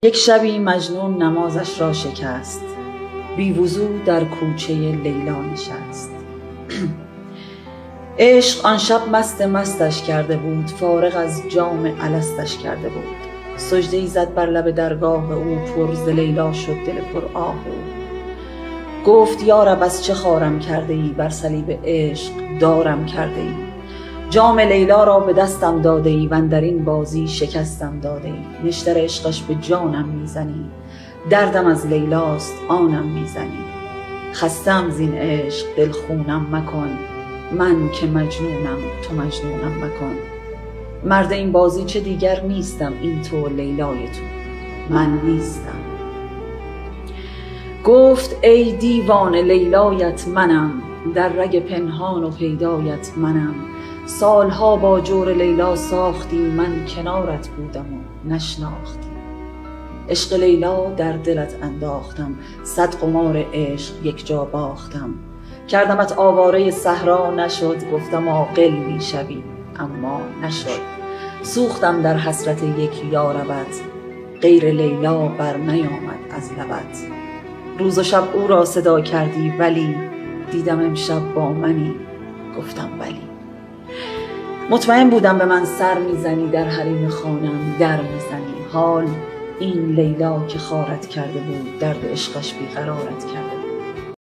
یک شبی مجنون نمازش را شکست، بی وضو در کوچه لیلا نشست. عشق آن شب مستش کرده بود، فارغ از جام الستش کرده بود. سجده‌ای زد بر لب درگاه او، پر ز لیلا شد دل پر آه او. گفت یا رب از چه خوارم کرده ای، بر صلیب عشق دارم کرده ای. جام لیلا را به دستم داده ای، واندر این بازی شکستم داده ای. نشتر عشقش به جانم میزنی، دردم از لیلاست آنم میزنی. خستم زین عشق دل خونم مکن، من که مجنونم تو مجنونم مکن. مرد این بازی چه دیگر نیستم، این تو لیلای تو من نیستم. گفت ای دیوانه لیلایت منم، در رگ پنهان و پیدایت منم. سالها با جور لیلا ساختی، من کنارت بودم و نشناختی. عشق لیلا در دلت انداختم، صد قمار عشق یک جا باختم. کردمت آواره صحرا نشد، گفتم عاقل میشوی اما نشد. سوختم در حسرت یک یاربت، غیر لیلا بر نیامد از لبت. روز و شب او را صدا کردی ولی، دیدم امشب با منی گفتم ولی. مطمئن بودم به من سر میزنی، در حریم خانم در میزنی. حال این لیلا که خارت کرده بود، درد عشقش بیقرارت کرده بود.